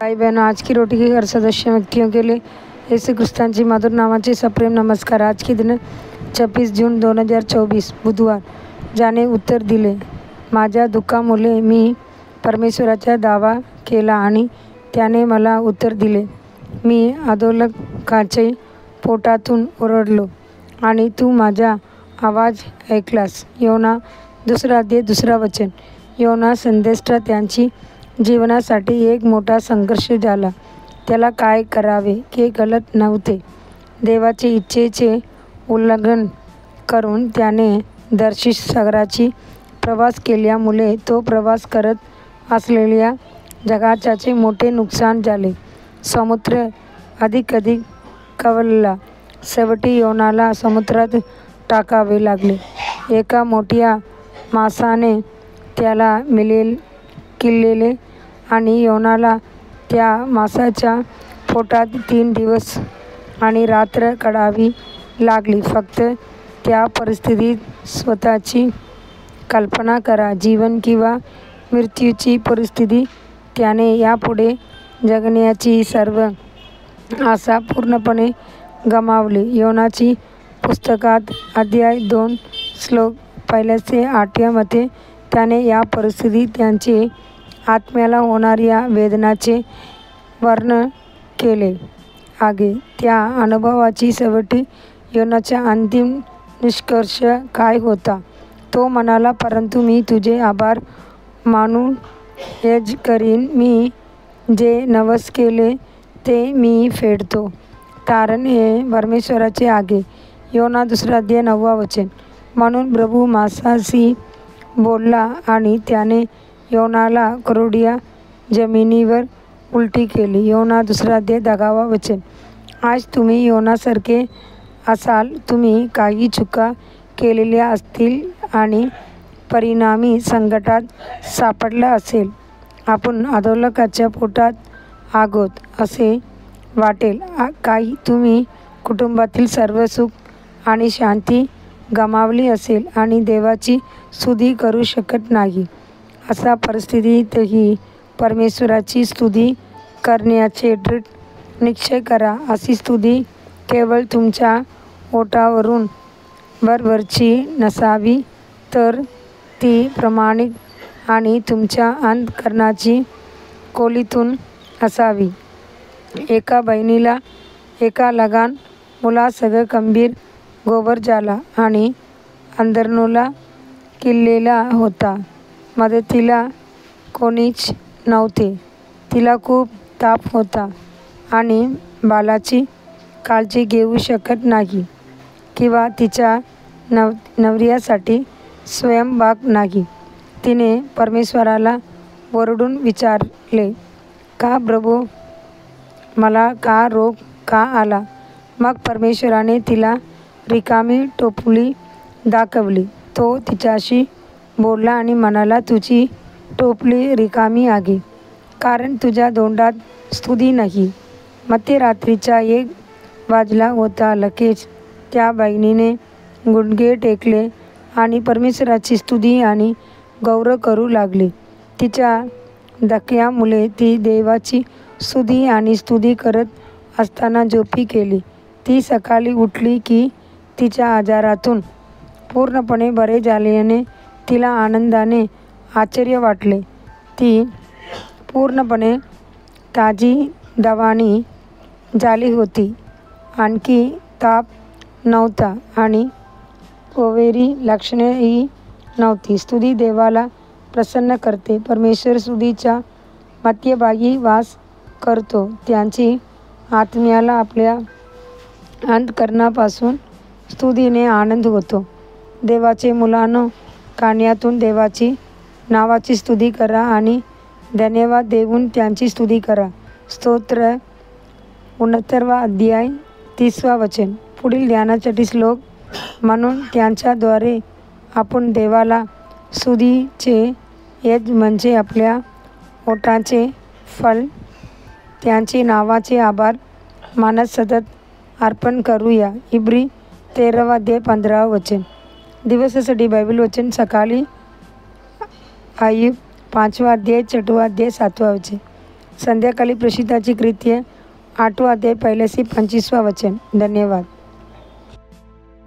भाई बहनों, आज की रोटी के हर सदस्य व्यक्तियों के लिए येशू ख्रिस्तांची मधुर नावाचे सप्रेम नमस्कार। आज के दिन 26 जून 2024 बुधवार। ज्याने उत्तर दिले, माझ्या दुःखामुळे मी परमेश्वराचा दावा केला आणि त्याने मला उत्तर दिले। मी अधोलोकाच्या पोटातून ओरडलो आणि तू माझा आवाज ऐकलास। योना 2 अध्याय 2 वचन। योना संदेष्टा त्यांची जीवनासाठी एक मोठा संघर्ष झाला। त्याला काय करावे हे कळत नव्हते। देवाच्या इच्छेचे उल्लंघन करून त्याने दर्शिश सागराची प्रवास केल्यामुळे तो प्रवास करत असलेल्या जहाजाचे मोठे नुकसान झाले। समुद्र अधिक खवळला। शेवटी योनाला समुद्रात टाकावे लागले। एका मोठ्या माशाने त्याला किल्लेले आणि योनाला त्या माशाच्या पोटात 3 दिवस आणि रात्र काढावी लागली। फक्त त्या परिस्थितीत स्वतःची कल्पना करा, जीवन किंवा मृत्यूची परिस्थिती। त्याने यापुढे जगण्याची सर्व आशा पूर्णपणे गमावली। योनाची पुस्तकात अध्याय 2 श्लोक 1 ते 8 मध्ये त्याने या परिस्थितीत त्यांची आत्म्याला होणाऱ्या वेदनाचे वर्णन केले आहे। त्या अनुभवाची शेवटी योनाचा अंतिम निष्कर्ष काय होता? तो म्हणाला, परंतु मी तुझे आभार मानून हेच करीन, मी जे नवस केले ते मी फेडतो, कारण हे परमेश्वराचे आहे। योना 2 अध्याय 9 वचन। म्हणून प्रभू माशाशी बोलला आणि त्याने योनाला कोरड्या जमिनीवर उलटी केली। योना 2 अध्याय 10 वचन। आज तुम्ही योनासारखे असाल। तुम्ही काही चुका केलेल्या असतील आणि परिणामी संकटात सापडला असेल। आपण अधोलोकाच्या पोटात आहोत असे वाटेल। काही तुम्ही कुटुंबातील सर्व सुख आणि शांती गमावली असेल आणि देवाची स्तुती करू शकत नाही। अशा परिस्थितीतही परमेश्वराची स्तुती करण्याचे दृढ निश्चय करा। अशी स्तुती केवळ तुमच्या ओठांवरून वरवरची नसावी, तर ती प्रामाणिक आणि तुमच्या अंतःकरणाची खोलीतून असावी। एका बहिणीला एका लहान मुलासह गंभीर गोवर झाला आणि अंधाराला किल्लेला होता। मदतीला कोणीच नव्हते। तिला खूप ताप होता आणि बाळाची काळजी घेऊ शकत नाही किंवा तिच्या नवऱ्यासाठी स्वयंपाक नाही। तिने परमेश्वराला ओरडून विचारले, का प्रभू, मला का रोग का आला? मग परमेश्वराने तिला रिकामी टोपली दाखवली। तो तिच्याशी बोलला आणि म्हणाला, तुझी टोपली रिकामी आहे, कारण तुझ्या तोंडात स्तुती नाही। मध्यरात्रीचा 1 वाजला होता। लगेच त्या बहिणीने गुडघे टेकले आणि परमेश्वराची स्तुती आणि गौरव करू लागली। तिच्या धक्क्यामुळे ती देवाची स्तुती आणि स्तुती करत असताना झोपी गेली। ती सकाळी उठली की तिच्या आजारातून पूर्णपणे बरे झाल्याने तिला आनंदाने आश्चर्य वाटले। ती पूर्णपणे ताजीतवानी झाली होती। आणखी ताप नव्हता आणि कोविडची लक्षणेही नव्हती। स्तुती देवाला प्रसन्न करते। परमेश्वर स्तुतीच्या मध्यभागी वास करतो। त्याची आत्म्याला आपल्या अंतःकरणापासून स्तुतीने आनंद होतो। देवाचे मुलांनो, कानातून देवाची नावाची स्तुती करा आणि धन्यवाद देऊन त्यांची स्तुती करा। स्तोत्र 69 अध्याय 30 वचन। पुढील ध्यानासाठी श्लोक म्हणून त्यांच्याद्वारे आपण देवाला स्तुतीचे हेच म्हणजे आपल्या ओठांचे फळ त्यांचे नावाचे आभार मानत सतत अर्पण करूया। इब्री 13 अध्याय 15 वचन। दिवसासाठी बायबल वचन सकाळी आयुब 5 अध्याय 6 अध्याय 7 वचन। संध्याकाळी प्रसिद्धाची कृत्य 8वा अध्याय 1 से 25वा वचन. धन्यवाद.